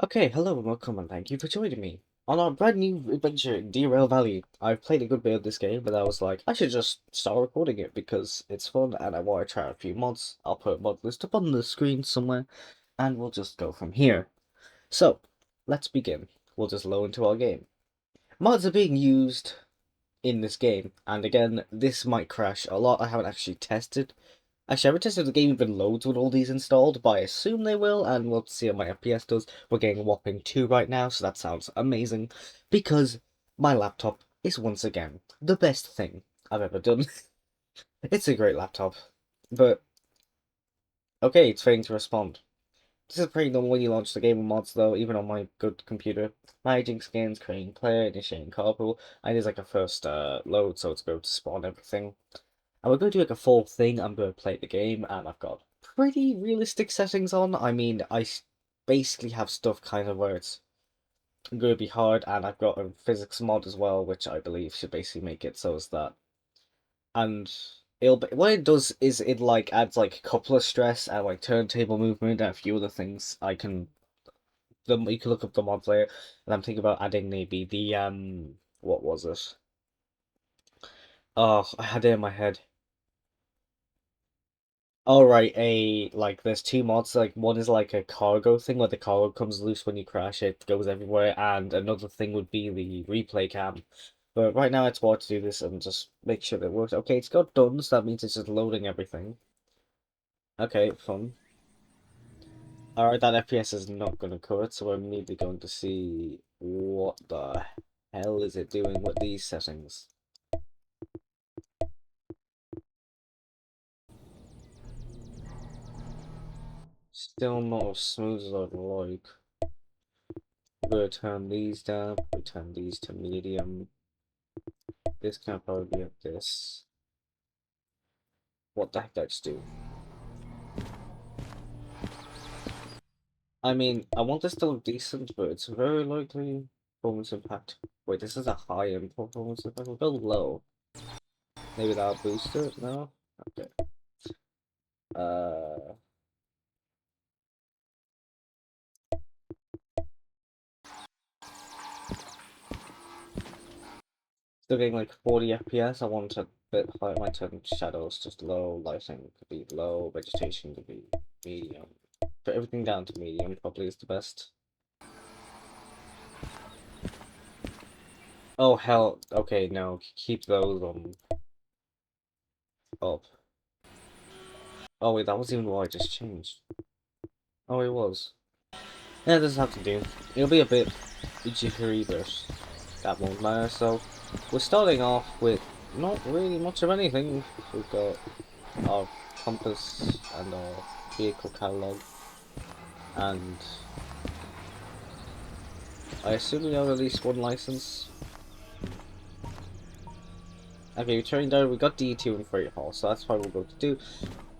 Okay, hello and welcome and thank you for joining me on our brand new adventure in Derail Valley. I've played a good bit of this game, but I was like, I should just start recording it because it's fun and I want to try a few mods. I'll put a mod list up on the screen somewhere and we'll just go from here. So, let's begin. We'll just load into our game. Mods are being used in this game, and again, this might crash a lot. I haven't actually tested. Actually, I haven't tested the game even loads with all these installed, but I assume they will, and we'll see how my FPS does. We're getting a whopping 2 right now, so that sounds amazing, because my laptop is once again the best thing I've ever done. It's a great laptop, but okay, it's failing to respond. This is pretty normal when you launch the game with mods, though, even on my good computer. Managing skins, creating player, initiating carpool, and there's like a first load, so it's going to spawn everything. And we're going to do like a full thing. I'm going to play the game, and I've got pretty realistic settings on. I mean, basically have stuff kind of where it's going to be hard, and I've got a physics mod as well, which I believe should basically make it so as that. And what it does is it like adds like coupler stress and like turntable movement and a few other things. You can look up the mods later, and I'm thinking about adding maybe the what was it? Oh, I had it in my head. Oh right, there's two mods. Like one is like a cargo thing where the cargo comes loose when you crash, it goes everywhere, and another thing would be the replay cam. But right now it's what to do this and just make sure that it works. Okay, it's got done, so that means it's just loading everything. Okay, fun. Alright, that FPS is not gonna cut, so we're immediately going to see what the hell is it doing with these settings. Still not as smooth as I'd like. We're gonna turn these down, we turn these to medium. This can probably be at this. What the heck did I just do? I mean, I want this to look decent, but it's very likely performance impact. Wait, this is a high end performance impact. We'll go low. Maybe that'll boost it? No? Okay. Uh, Still getting like 40 FPS. I want a bit higher. My turn shadows just low. Lighting could be low. Vegetation could be medium. Put everything down to medium probably is the best. Oh hell. Okay, no. Keep those on up. Oh wait, that was even what I just changed. Oh, it was. Yeah, this have to do. It'll be a bit jittery, but that won't matter. So, we're starting off with not really much of anything. We've got our compass and our vehicle catalog, and I assume we have at least one license. Okay, we turned down. We got D2 and Freight Hall, so that's what we're going to do.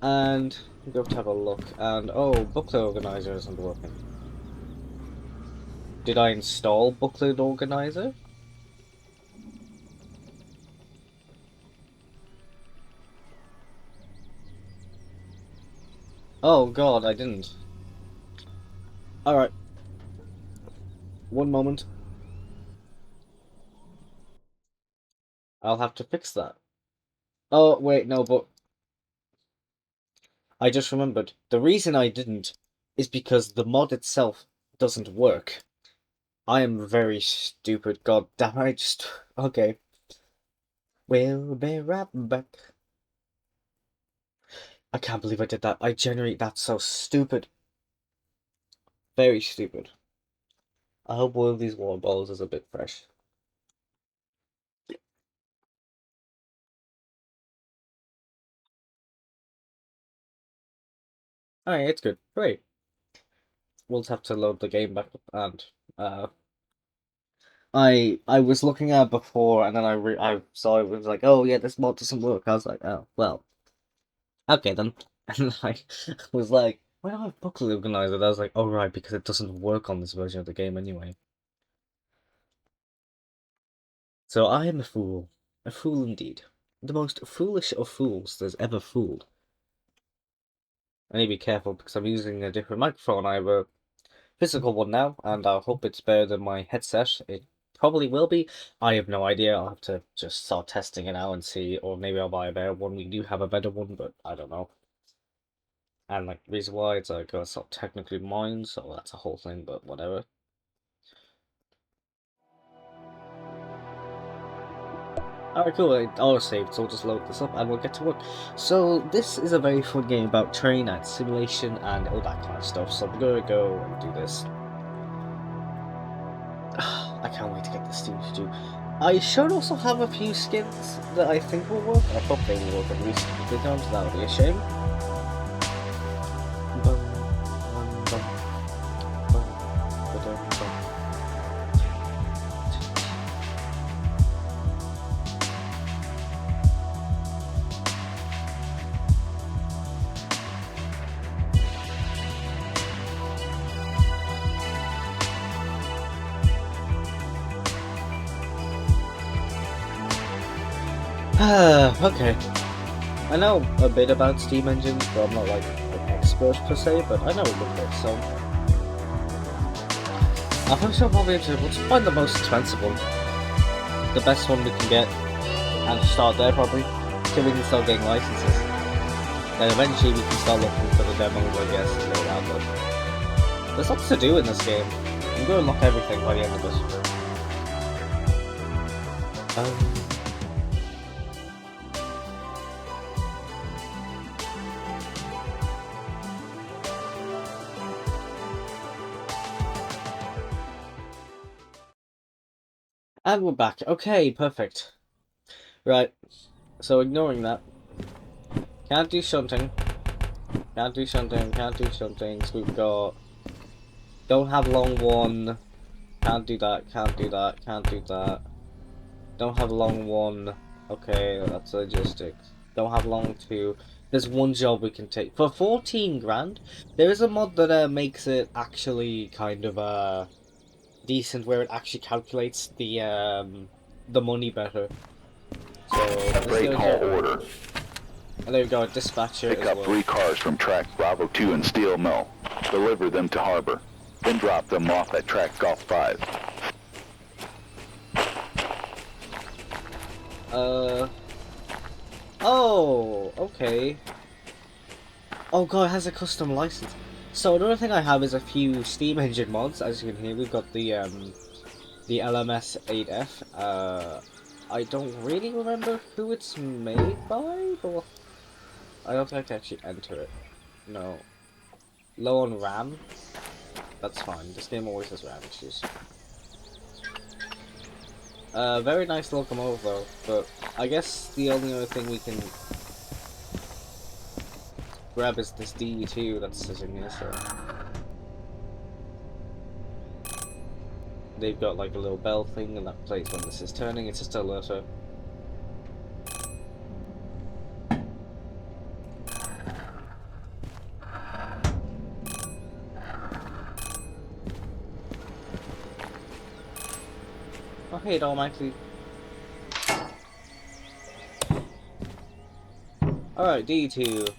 And we're going to have a look. And oh, booklet organizer isn't working. Did I install booklet organizer? Oh god, I didn't. Alright, one moment. I'll have to fix that. Oh, wait, no, but I just remembered. The reason I didn't is because the mod itself doesn't work. I am very stupid. God damn, I just... Okay. We'll be right back. I can't believe I did that. I generate that's so stupid. Very stupid. I hope one of these water bottles is a bit fresh. Alright, it's good. Great. We'll just have to load the game back up and uh I was looking at it before, and then I saw it was like, oh yeah, this mod doesn't work. I was like, oh well, okay then. And I was like, why do I have booklet organizer? I was like, oh right, because it doesn't work on this version of the game anyway. So I am a fool indeed, the most foolish of fools there's ever fooled. I need to be careful because I'm using a different microphone. I have a physical one now, and I hope it's better than my headset. It probably will be. I have no idea. I'll have to just start testing it out and see, or maybe I'll buy a better one. We do have a better one, but I don't know. And like the reason why it's like it's not technically mine, so that's a whole thing. But whatever. Alright, cool, I auto-saved, so we'll just load this up and we'll get to work. So, this is a very fun game about train and simulation and all that kind of stuff, so we're gonna go and do this. I can't wait to get this Steam to do. I should also have a few skins that I think will work. I hope they will work at least a few times, that would be a shame. Okay. I know a bit about Steam engines, but I'm not like an expert per se, but I know a little bit, so... I think I'll probably have to let's find the most expensive one. The best one we can get, and start there probably, till we can start getting licenses. Then eventually we can start looking for the demos, I guess, and all that, but... There's lots to do in this game. I'm going to unlock everything by the end of this. And we're back. Okay, perfect. Right, so ignoring that. Can't do shunting. Can't do shunting, can't do shunting. So we've got... Don't have long one. Can't do that, can't do that, can't do that. Don't have long one. Okay, that's logistics. Don't have long two. There's one job we can take. For 14 grand, there is a mod that makes it actually kind of, decent, where it actually calculates the money better. So freight haul order. And there we go, dispatcher. Pick up 3 cars from track Bravo 2 and Steel Mill. Deliver them to harbor. Then drop them off at track Golf 5. Oh, okay. Oh god, it has a custom license. So another thing I have is a few Steam engine mods. As you can hear, we've got the LMS 8F. I don't really remember who it's made by, but I don't think I can actually enter it. No. Low on RAM? That's fine. This game always has RAM issues. Very nice locomotive though, but I guess the only other thing we can grab is this DE2 that's sitting here, so... They've got like a little bell thing and that plays when this is turning, it's just a alerter. Oh hey, it automatically... Alright, DE2.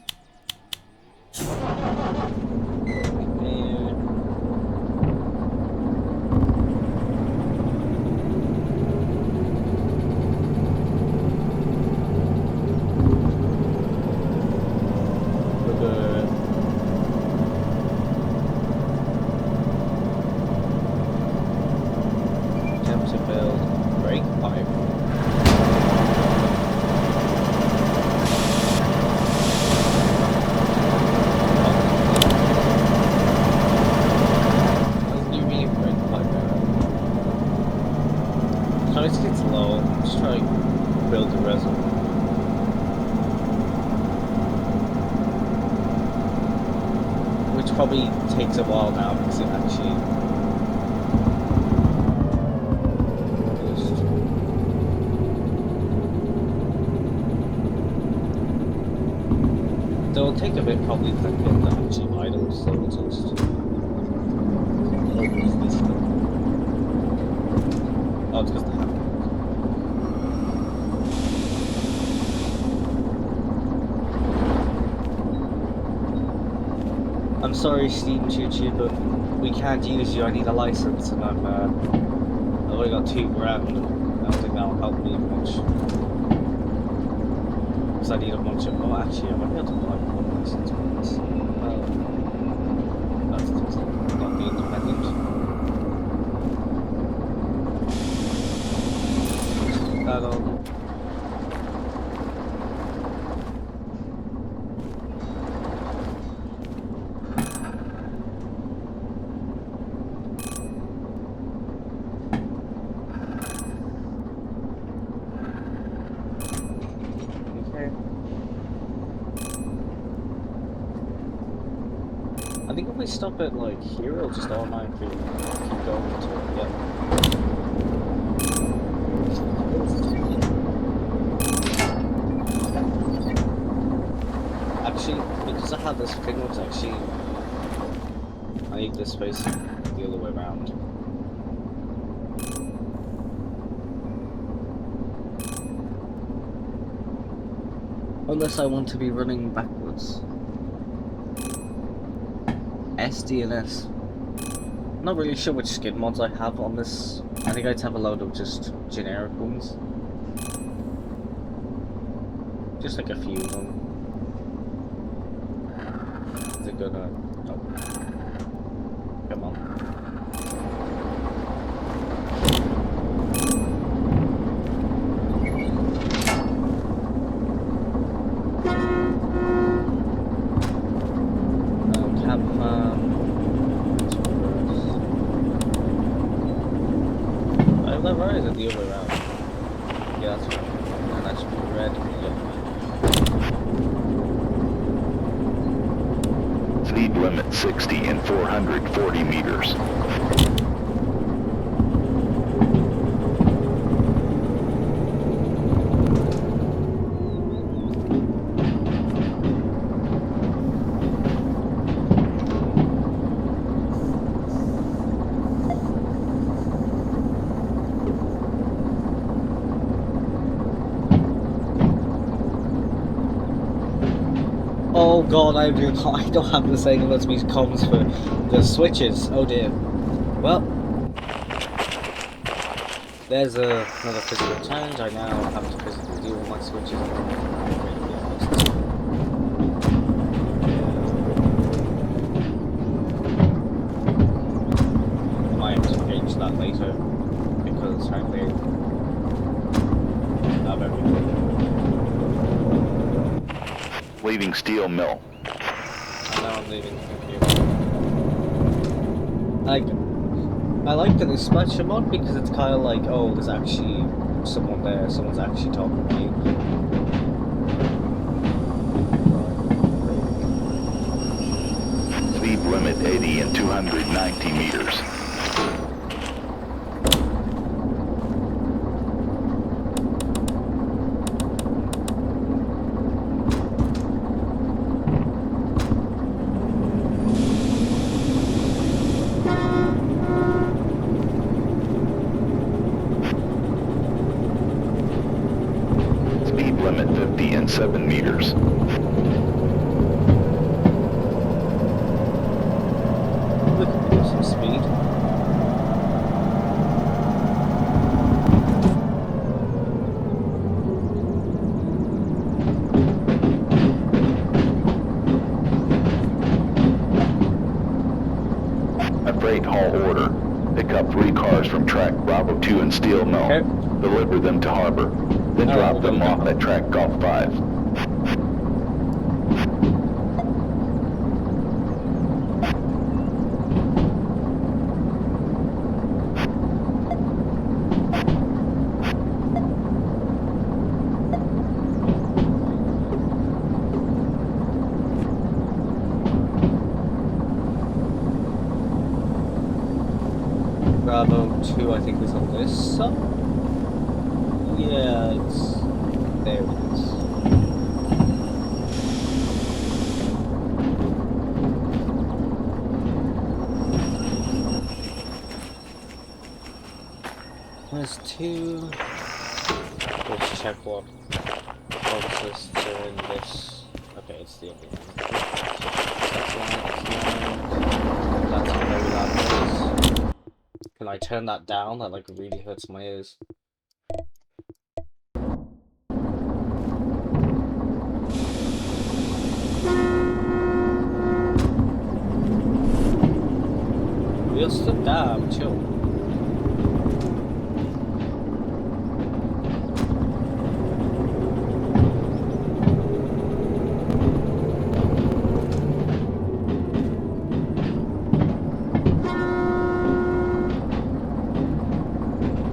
Probably takes a while now because it actually it'll take a bit probably to get the actually idle, so we'll just open this thing. Oh, it's because the hammer. sorry, Steam Choo, but we can't use you. I need a license, and I've only got $2,000. I don't think that'll help me much. Because I need a bunch of. Oh, actually, I might be able to buy one license for this. That's just not the independent. That on. I think if we stop it like here, it'll just automatically keep going until yeah. Actually, because I have this thing, it's actually I need this space the other way around. Unless I want to be running backwards. SD and S. Not really sure which skin mods I have on this. I think I'd have a load of just generic ones. Just like a few of them. Is it gonna... Oh. Come on. Where is it the other way around? Yeah, that's right. And that should be red. Yeah. Speed limit 60 and 440 meters. Oh god, I don't have the same lets me comms for the switches. Oh dear. Well, there's another physical challenge. I now have to physically deal with my switches. I might have to change that later because frankly, not everything. Leaving steel mill. I know I'm leaving. I like the dispatcher mod because it's kind of like, oh, there's actually someone there. Someone's actually talking to me. Speed limit 80 and 290 meters. Limit 50 and 7 meters. Look, there's some speed. A freight haul order. Pick up 3 cars from track Bravo 2 and Steel Mill. Okay. Deliver them to harbor. Then drop them off at track Golf 5. Bravo 2, I think, is on this side. Yeah, it's... there it is. There's 2... Let's check what pharmacists are in this. Okay, it's the other one. That's a very loud noise. Can I turn that down? That like really hurts my ears. Just damn chill.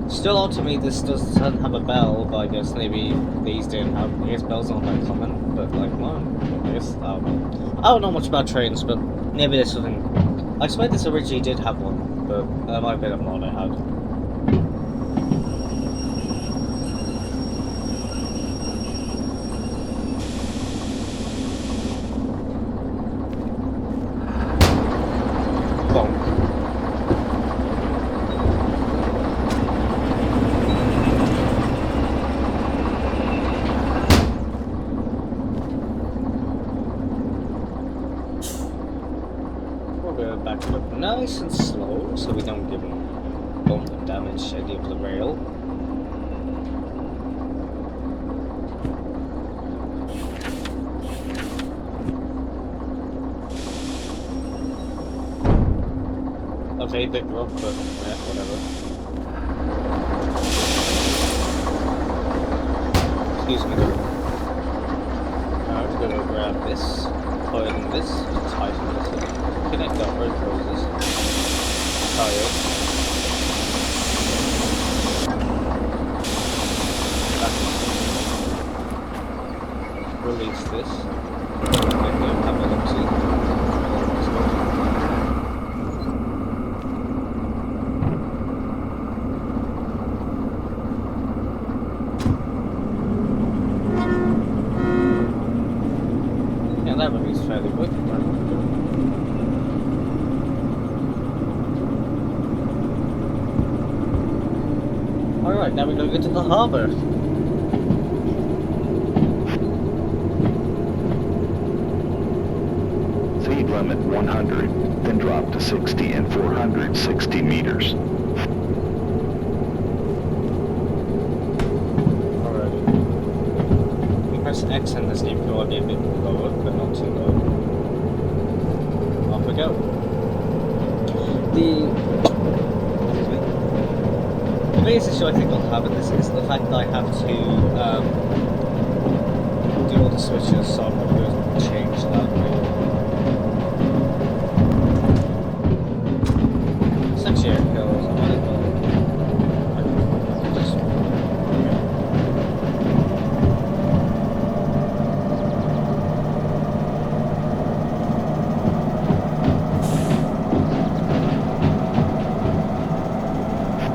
Still odd to me this doesn't have a bell, but I guess maybe these didn't have. I guess bells aren't that common, but like, no, I guess I don't know. I don't know much about trains, but maybe there's something. I swear this originally did have one, but that might have been a mod I had. Back it up nice and slow so we don't give them bump and damage any of the rail. Okay, big rock, but yeah, whatever. Excuse me. I'm gonna grab this, coil this, and tighten this up. Connect up road roses. Tires. Release this. And then have a look see. Yeah, that released fairly quick. Alright, now we're going to go to the harbour. Speed limit 100, then drop to 60 and 460 meters. Alright. You press X and this game will be a bit lower, but not too low. Off we go. The biggest issue I think I'll have in this is the fact that I have to do all the switches, so I'm going to change that way. It's actually a hill, so I don't know. I can just...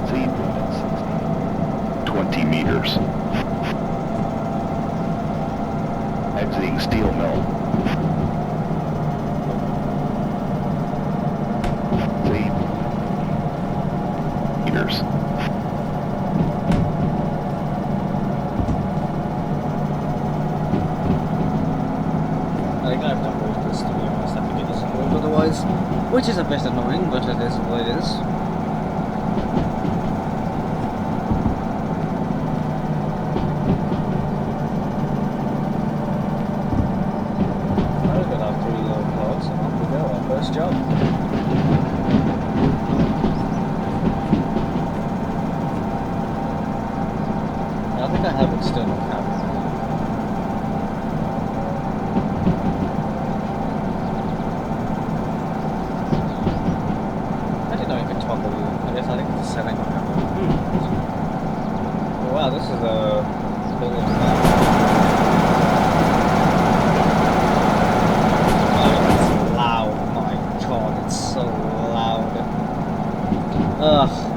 Speed limit 20 meters. Exiting steel mill. Speed meters. I think I have to hold this to be honest, I think it doesn't move otherwise, which is a bit annoying, but it is what it is. I've got our 3 low clouds, and off we go, our first job. I think I have external camera. I didn't know you could toggle. I guess I think it's a setting on camera. Oh, wow, this is a building map. Oh, it's loud. My god, it's so loud.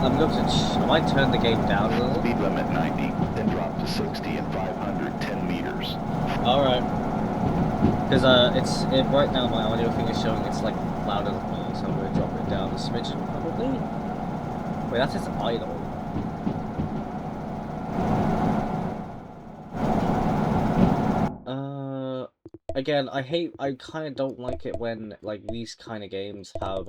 I'm going to. I might turn the game down a little. Speed limit 90, then drop to 60 and 510 meters. Alright. Because right now my audio thing is showing it's like louder than me, so I'm going to drop it down a smidgen probably. Wait, that's just idle. again, I kind of don't like it when like these kind of games have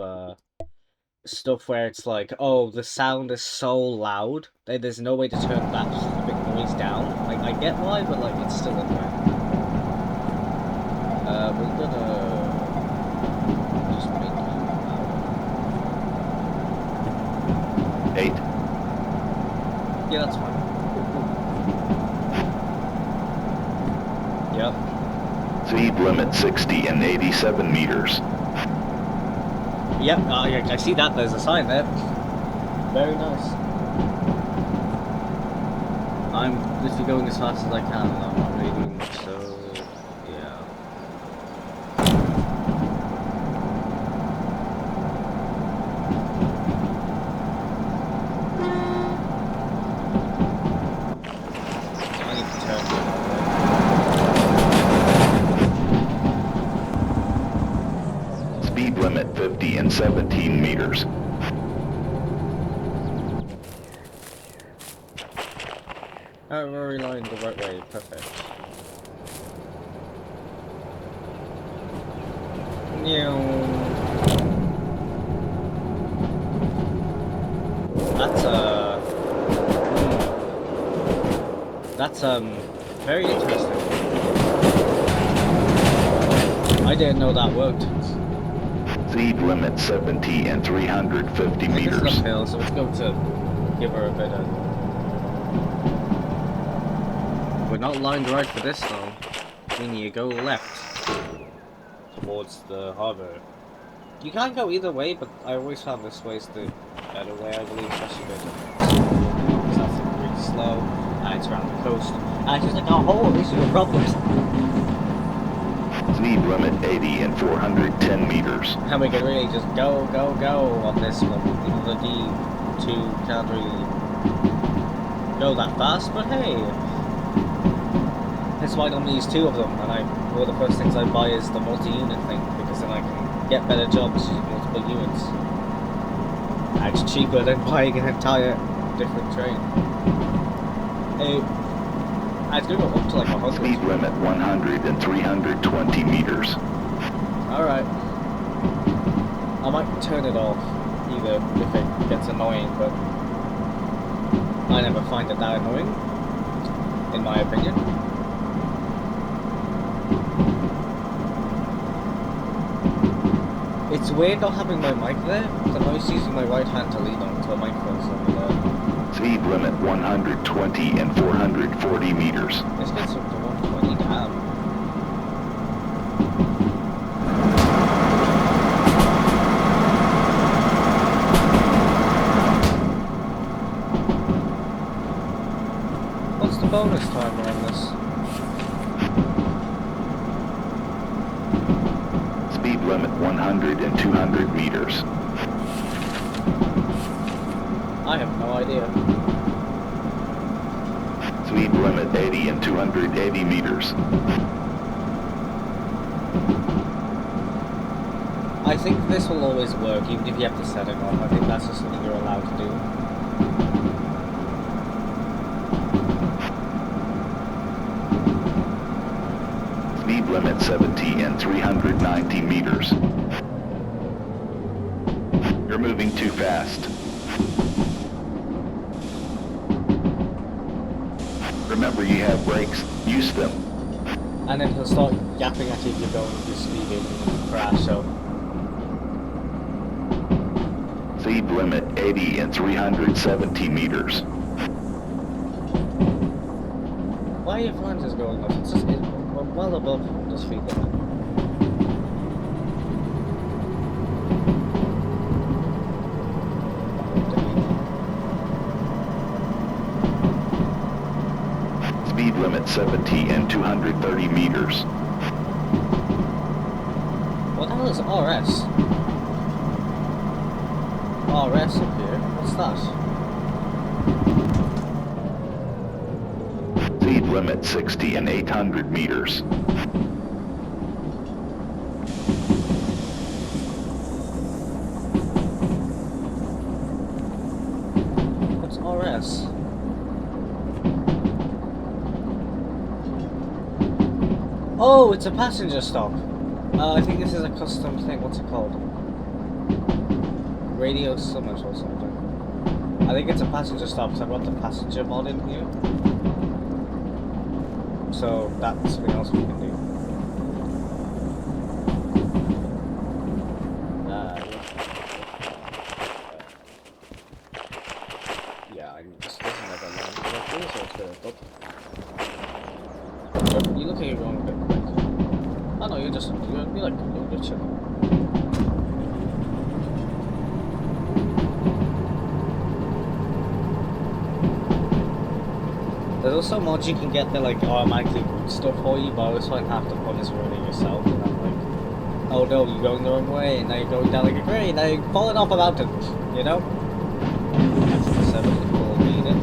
stuff where it's like, oh, the sound is so loud that there's no way to turn that specific noise down. Like, I get why, but like it's still annoying. We're gonna just make you 8. Yeah, that's fine. Yep. Speed limit 60 and 87 meters. Yep, I see that. There's a sign there. Very nice. I'm literally going as fast as I can, and I'm not really doing much, so yeah. I need to turn the other way. Speed limit 50 and 17 meters. We're relying the right way. Perfect. That's very interesting. I didn't know that worked. Speed limit 70 and 350 It's meters. uphill, so it's going to give her a bit of... We're not lined right for this though. Meaning you go left towards the harbour. You can go either way, but I always found this way is the better way, I believe, especially because that's really slow, and it's around the coast. And it's just like, oh, these are your problems. Speed limit 80 and 410 meters. And we can really just go on this one. Even the D2 can't really go that fast, but hey. That's why I don't use two of them, and one of the first things I buy is the multi-unit thing, because then I can get better jobs using multiple units. And it's cheaper than buying an entire different train. It's going to go up to like 100. Speed limit 100 and 320 meters. Alright. I might turn it off, either if it gets annoying, but I never find it that annoying, in my opinion. It's weird not having my mic there, because I'm always using my right hand to lean on to a microphone, so Speed limit 120 and 440 meters. let's get some to 120 down. What's the bonus timer on this? Speed limit 100 and 200 meters. I have no idea. Speed limit 80 and 280 meters. I think this will always work, even if you have to set it off. I think that's just something you're allowed to do. Speed limit 70 and 390 meters. You're moving too fast. Remember, you have brakes. Use them. And then he'll start yapping at you if you're going to speeding and crash, so... Speed limit 80 and 370 meters. Why are your flanges going up? It's just we're well above the speed limit. Speed limit 70 and 230 meters. What the hell is RS? RS up here? What's that? Speed limit 60 and 800 meters. What's RS? Oh, it's a passenger stop. I think this is a custom thing. What's it called? Radio Summit or something. I think it's a passenger stop because I've got the passenger mod in here. So that's something else we can do. Yeah, I just doesn't ever learn correctly, so it's good. But you look at your own a bit quick. Oh no, you're like chilling. There's also mods you can get that like automatically route stuff for you, but I always find half the fun is running yourself, and I'm like, oh no, you're going the wrong way, and now you're going down like a grade, now you're falling off a mountain, you know? That's the 7 if we'll need it.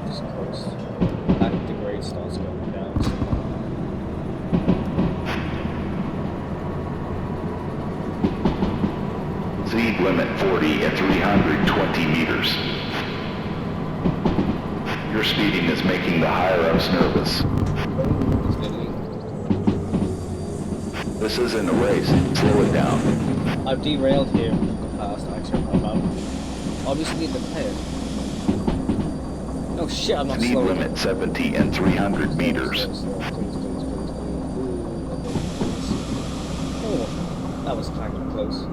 Just coast. I think the grade starts going down, so. Speed limit 40 at 320 meters. Your speeding is making the higher-ups nervous. This isn't a race. Slow it down. I've derailed here in the past, actually, about. Obviously, the player. No shit, I'm not Speed slow. limit 70 and 300 meters. Oh, that was kind of close.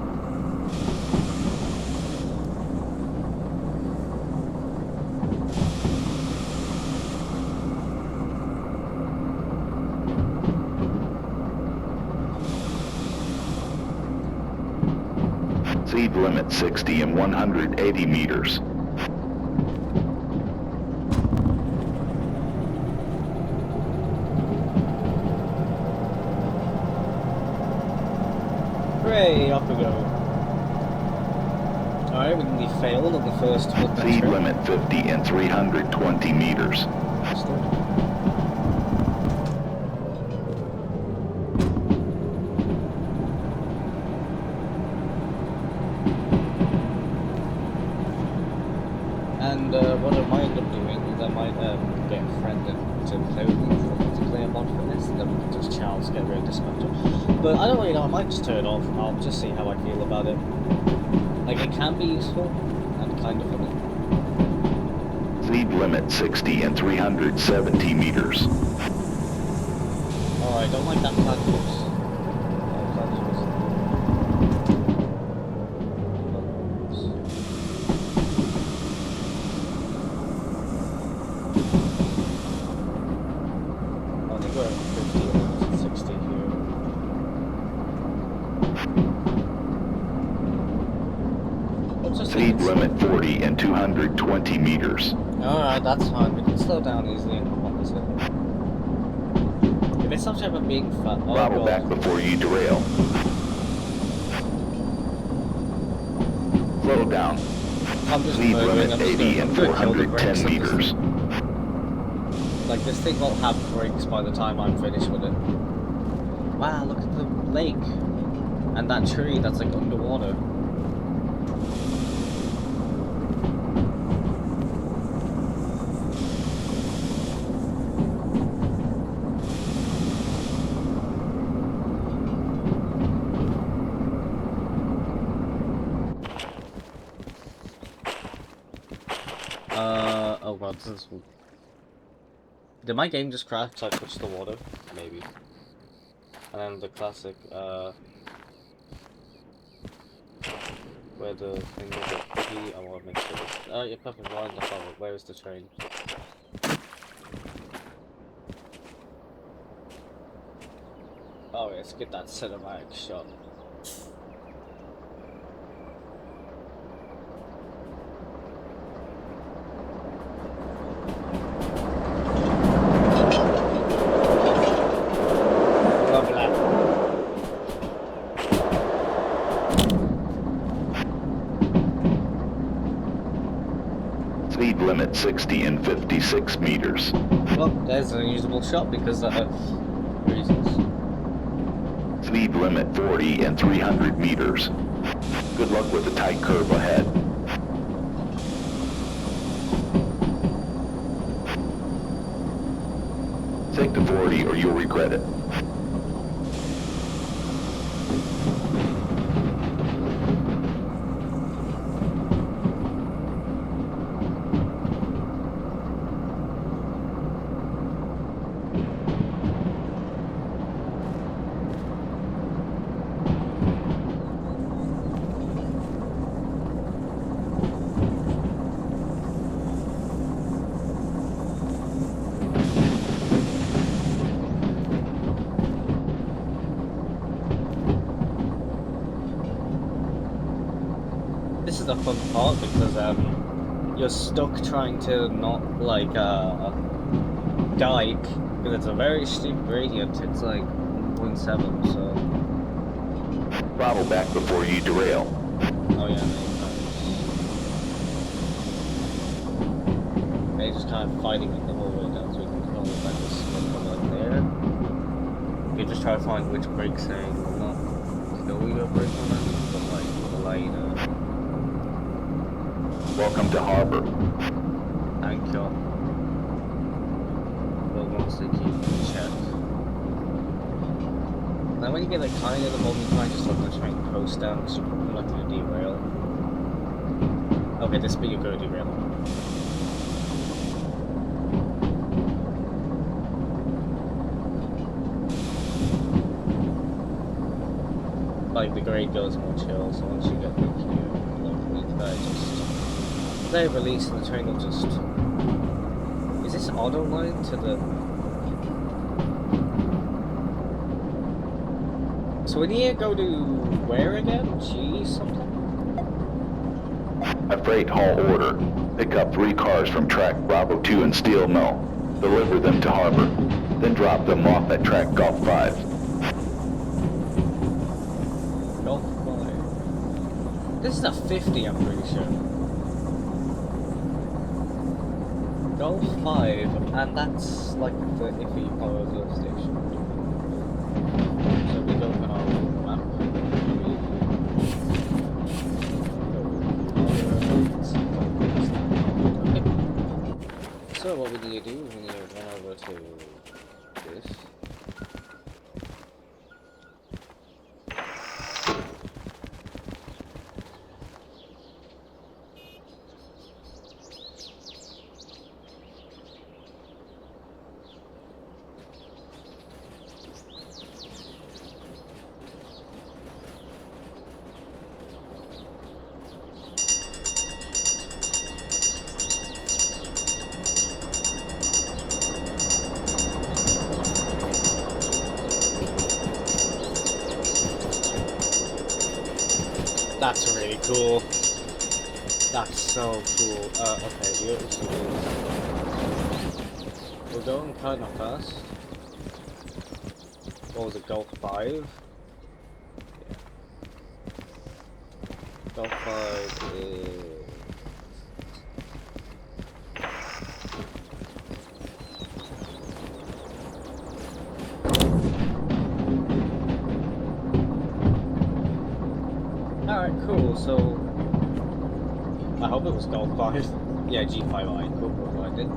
Speed limit 60 and 180 meters. Hooray, off we go. Alright, we nearly failed on the first one. Speed limit 50 and 320 meters. And what I might end up doing is I might get a friend to play with me for a multiplayer mod for this, and then we can just chance get rid of this matter. But I don't really know, I might just turn it off. I'll just see how I feel about it. Like, it can be useful and kind of funny. Speed limit 60 and 370 meters. Alright, don't like that platforms. Speed limit 40 and 220 meters. Alright, that's fine. We can slow down easily and opposite. If it's some type of big fat. Oh, Throttle back before you derail. Slow down. I'm just Speed murdering, limit 80 and 410 meters. Like, this thing won't have brakes by the time I'm finished with it. Wow, look at the lake. And that tree that's like underwater. Oh god, this is... Did my game just crash because I touched the water? Maybe. And then the classic, where the thing is a key, I want to make sure it's... Oh, yeah, perfect, line the follow. Where is the train? Oh, yeah, let's get that cinematic shot. Speed limit 60 and 56 meters. Well, there's an unusable shot because reasons. Speed limit 40 and 300 meters. Good luck with the tight curve ahead. Take the 40 or you'll regret it. This is the fun part because you're stuck trying to not like dike because it's a very steep gradient. It's like 1.7, so. Throttle back before you derail. Oh yeah, they're just kind of fighting it the whole way down, so we can control it like this from like there. You just try to find which brake's saying will not kill your brake momentum, but like allow you to. Welcome to harbor. Thank you. But once they keep in check. Now when you get like kind of the moment, you might just let the train coast down because you're probably not going to derail. Okay, this bit you're going to derail. Like the grade goes more chill, so once you get like here, locally to that, just they release and the train will just. Is this auto line to the? So when you go to where again? G something? A freight haul order. Pick up 3 cars from track Bravo 2 and Steel Mill. Deliver them to harbor. Then drop them off at track Golf 5. Golf 5. This is a 50, I'm pretty sure. Golf 5, and that's like the iffy part of the station. So we go on our map. Okay. So what we need to do is we need to run over to this. That's really cool. That's so cool. Okay, the other issue is we're going kind of fast. What was it, Golf 5? Yeah. Golf 5 is... Alright, cool, so... I hope it was Golf 5. Yeah, G5i, cool, cool, I did.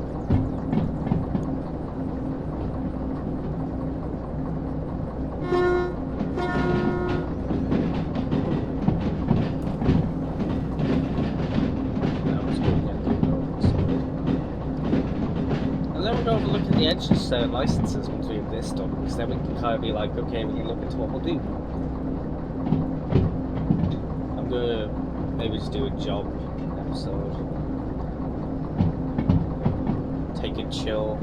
That was good, yeah, and then we'll go over look at the Edge's licenses once we have this done, because then we can kind of be like, okay, we can look into what we'll do. I'm gonna maybe just do a job episode. Take it chill,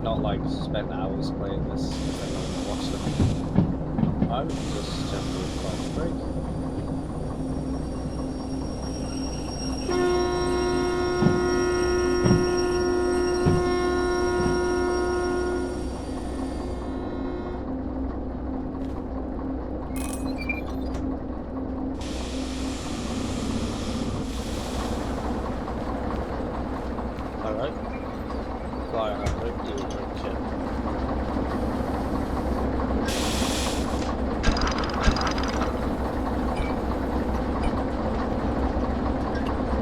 not like spend hours playing this and then watch them. I would just gently apply the break. Alright. Fly around, do a break check.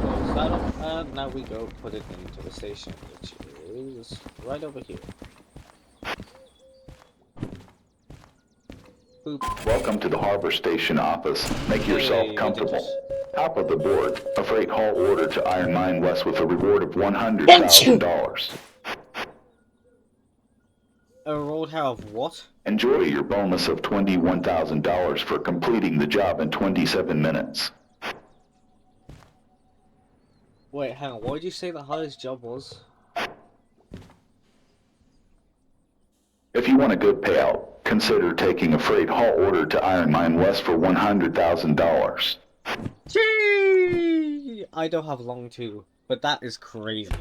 Close that up, and now we go put it into the station, which is right over here. Boop. Welcome to the Harbor Station office. Make yourself Hey, we did comfortable. it. Top of the board, a freight haul order to Iron Mine West with a reward of Thank you! $100,000. A road of what? Enjoy your bonus of $21,000 for completing the job in 27 minutes. Wait, hang on, what did you say the highest job was? If you want a good payout, consider taking a freight haul order to Iron Mine West for $100,000. Gee! I don't have long to, but that is crazy.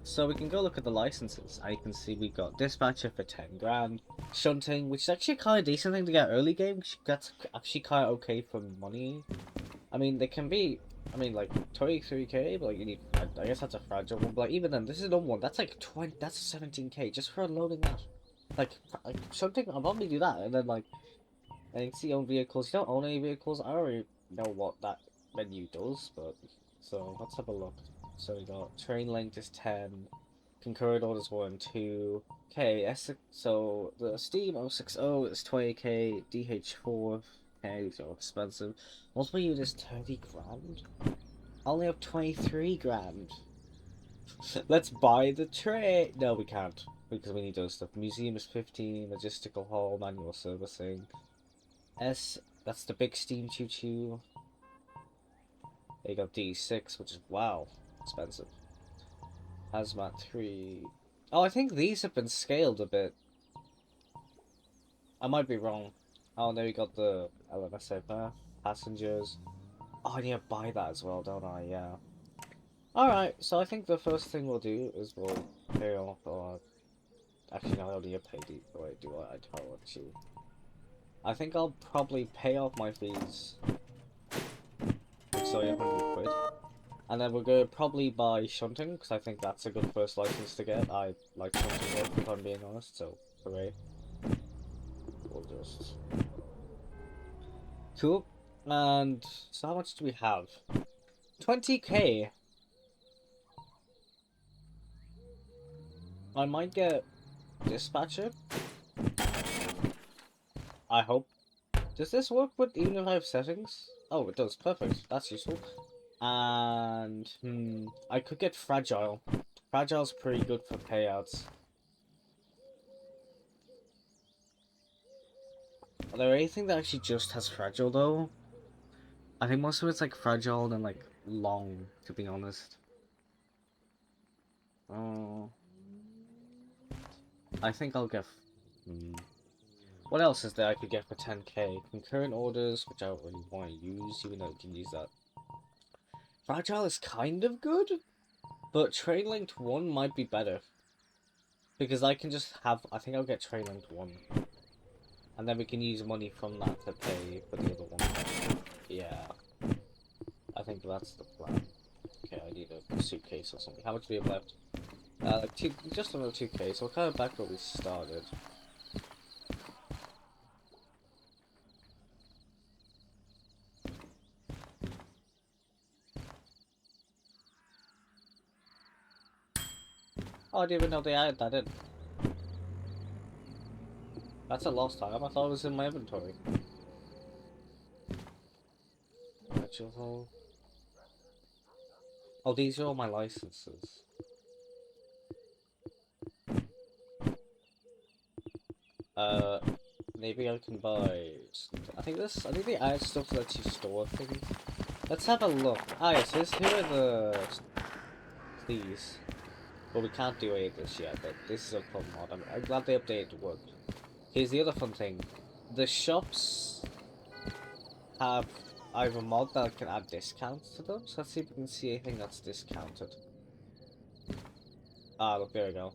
So we can go look at the licenses. I can see we got dispatcher for 10 grand, shunting, which is actually kind of decent thing to get early game. That's actually kind of okay for money. I mean, they can be, like 23k, but like you need, I guess that's a fragile one. But like, even then, this is a normal one. That's like 20, that's 17k just for unloading that. Like shunting, I'll probably do that, and then like, and you can see own vehicles. You don't own any vehicles. I already know what that menu does, but so let's have a look. So we got train length is 10, concurrent orders 1 and 2. Okay, so the Steam 060 is 20k, DH4, okay, these are expensive. Multiple units 30 grand. I only have 23 grand. Let's buy the tray. No, we can't, because we need those stuff. Museum is 15, logistical hall, manual servicing. That's the big Steam choo-choo. They got D6, which is, wow, expensive. Hazmat 3. Oh, I think these have been scaled a bit. I might be wrong. Oh, and there we got the LMSA passengers. Oh, I need to buy that as well, don't I? Yeah. Alright, so I think the first thing we'll do is we'll pay off our... Actually, no, I don't need to pay the... Wait, do I? I don't want to. I think I'll probably pay off my fees. So, 100 quid. And then we're going to probably buy shunting, because I think that's a good first license to get. I like shunting more, if I'm being honest, so hooray. We'll just... Cool. And so how much do we have? 20k! I might get dispatcher. I hope. Does this work with even if I have settings? Oh, it does. Perfect. That's useful. And I could get fragile. Fragile's pretty good for payouts. Are there anything that actually just has fragile though? I think most of it's like fragile and like long, to be honest. Oh, I think I'll get. What else is there I could get for 10k? Concurrent orders, which I don't really want to use, even though I can use that. Fragile is kind of good, but Train Linked 1 might be better. Because I can just have, I think I'll get Train Linked 1. And then we can use money from that to pay for the other one. Yeah. I think that's the plan. Okay, I need a suitcase or something. How much do we have left? Just another 2k, so we're kind of back where we started. Oh, I didn't even know they added that in. That's a lost item. I thought it was in my inventory. Oh, these are all my licenses. Maybe I can buy something. I think they added stuff that lets you store things. Let's have a look. Ah, yes, here are the... These. Well, we can't do any of this yet, but this is a fun mod. I'm glad they updated the work. Here's the other fun thing. The shops have either a mod that can add discounts to them, so let's see if we can see anything that's discounted. Ah, look, there we go.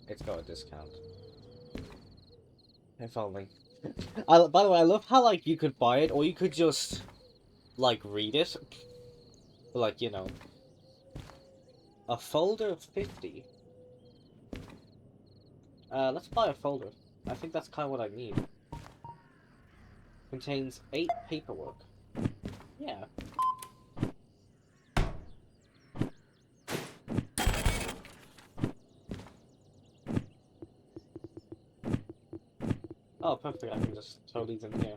It's got a discount. If only. By the way, I love how, like, you could buy it, or you could just, like, read it. Like, you know. A folder of 50. Let's buy a folder. I think that's kind of what I need. Contains 8 paperwork. Yeah. Oh, perfect, I can just throw these in here.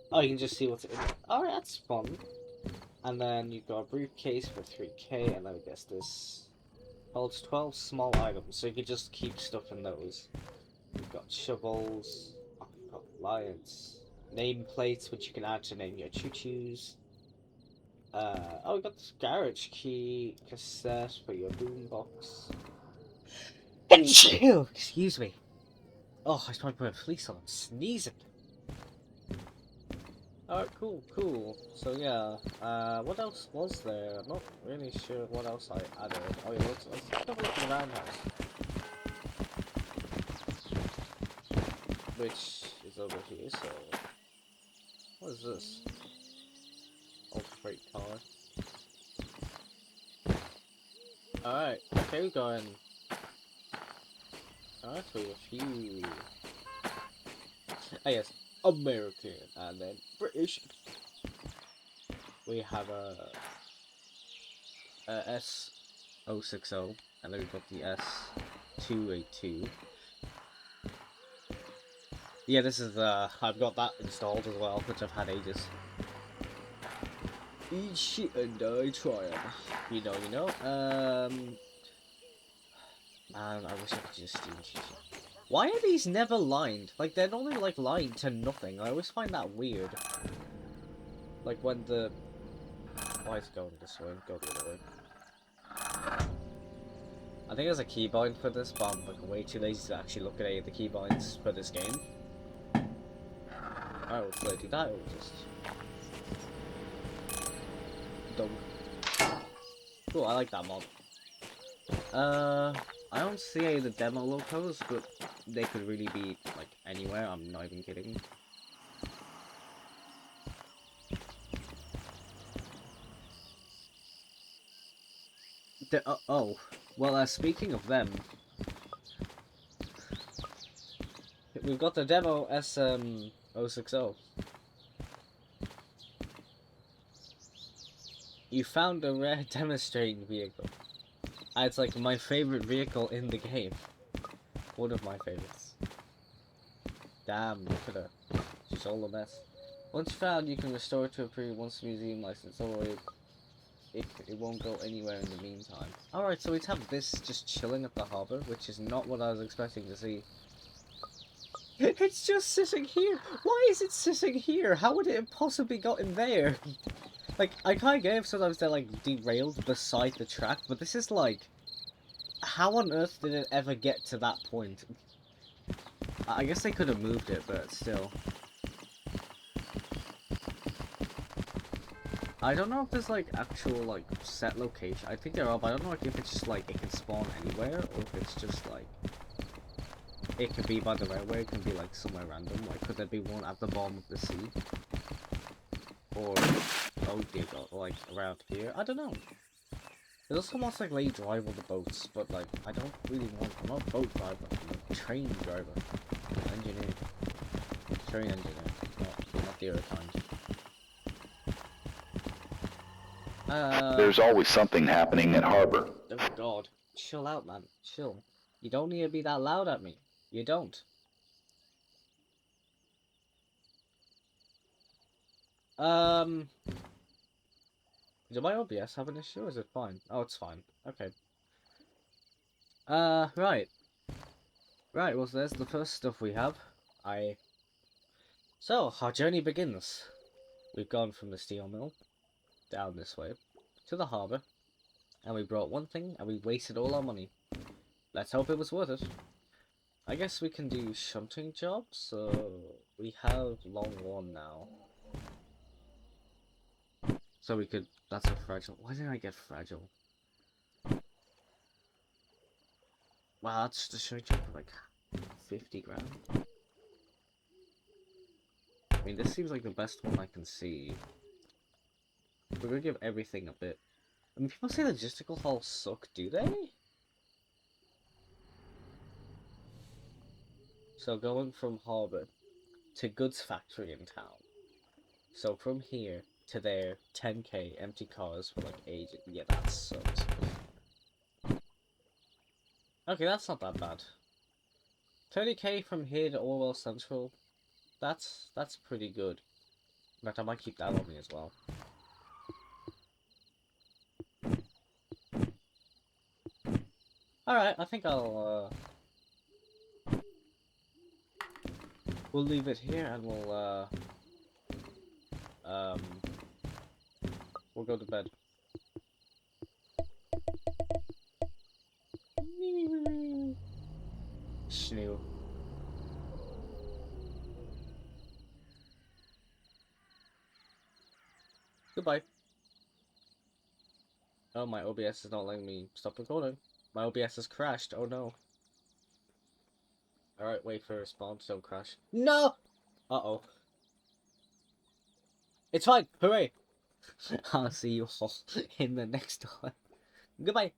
Oh, you can just see what's in it. Alright, that's fun. And then you've got a briefcase for 3k, and then I guess this holds 12 small items, so you can just keep stuff in those. You've got shovels, oh, you've got lions, nameplates, which you can add to name your choo-choos. Oh, we got this garage key, cassette for your boombox. Excuse me. Oh, I was trying to put a fleece on. I'm sneezing. Alright, cool. So yeah, what else was there? I'm not really sure what else I added. Oh yeah, let's have a look at the roundhouse, which is over here. So, what is this? Old freight car. Alright, okay, we're going. Alright, we have a few. Ah yes, American and then British. We have a S060, and then we've got the S282. Yeah, this is I've got that installed as well, which I've had ages. Eat shit and die trying. You know. Man, I wish I could just steam shit. Why are these never lined? Like, they're normally, like, lined to nothing. I always find that weird. Like, when the... Why is it going this way? Go the other way. I think there's a keybind for this, but I'm, like, way too lazy to actually look at any of the keybinds for this game. I will play do that, or just... Dumb. Cool, I like that mod. I don't see any of the demo locos, but they could really be, like, anywhere, I'm not even kidding. Oh, well, speaking of them, we've got the demo SM060. You found a rare demonstrating vehicle. It's like my favorite vehicle in the game. One of my favorites. Damn, look at her. She's all a mess. Once found, you can restore it to a pre-once museum license, or it won't go anywhere in the meantime. Alright, so we have this just chilling at the harbour, which is not what I was expecting to see. It's just sitting here! Why is it sitting here? How would it have possibly gotten there? Like, I can't get if sometimes they're, like, derailed beside the track, but this is, like... How on earth did it ever get to that point? I guess they could have moved it, but still. I don't know if there's, like, actual, like, set location. I think there are, but I don't know like, if it's just, like, it can spawn anywhere, or if it's just, like... It could be by the railway, it can be, like, somewhere random. Like, could there be one at the bottom of the sea? Or... Oh dear god, like, around here? I don't know. There's also lots like let you drive all the boats, but like I don't really want. I'm not a boat driver. I'm a train driver, engineer, train engineer, not the other kind. There's always something happening at harbor. Oh god, chill out, man. Chill. You don't need to be that loud at me. You don't. Did my OBS have an issue? Or is it fine? Oh, it's fine. Okay. Right. Right, well, there's the first stuff we have. So, our journey begins. We've gone from the steel mill, down this way, to the harbour, and we brought one thing, and we wasted all our money. Let's hope it was worth it. I guess we can do shunting jobs, so we have long one now. So we could, that's a fragile, why didn't I get fragile? Wow, that's just a shunting job for like 50 grand. I mean, this seems like the best one I can see. We're gonna give everything a bit. I mean, people say logistical halls suck, do they? So going from harbour to goods factory in town. So from here, to their 10k empty cars for like ages. Yeah, that sucks. Okay, that's not that bad. 30k from here to Orwell Central. That's pretty good. In fact, I might keep that on me as well. Alright, I think we'll leave it here and we'll go to bed. Schnoo. Goodbye. Oh, my OBS is not letting me stop recording. My OBS has crashed. Oh no. Alright, wait for a response. Don't crash. No! Uh-oh. It's fine. Hooray! I'll see you all in the next one. Goodbye.